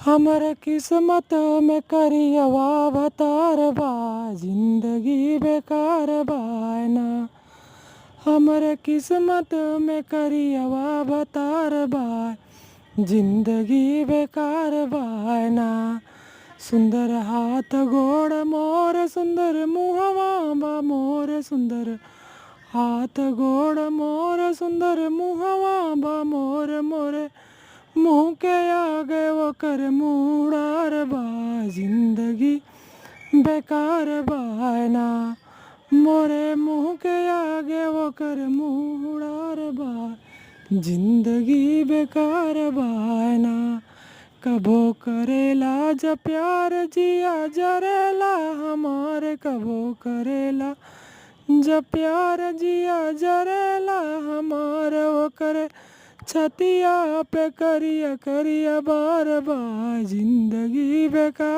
हमर किस्मत में करियवा अवतार बा, जिंदगी बेकार बाना। हमर किस्मत में करियवा अवतार बा, जिंदगी बेकार बाना। सुंदर हाथ गोड़ मोर सुंदर मुहवा बा मोर, सुंदर हाथ गोड़ मोर सुंदर मुहवा बा मोर। मोरे मुँह के आगे वो कर मुड़ार बा, जिंदगी बेकार बाना। मोरे मुँह के आगे वो कर मुड़ार बा, जिंदगी बेकार बाना। कभो करेला जब प्यार जिया जरेला हमारे, कभो करेला जब प्यार जिया जरेला हमारे। वो करे छतिया पे करिया करिया बार बार, जिंदगी बेकार।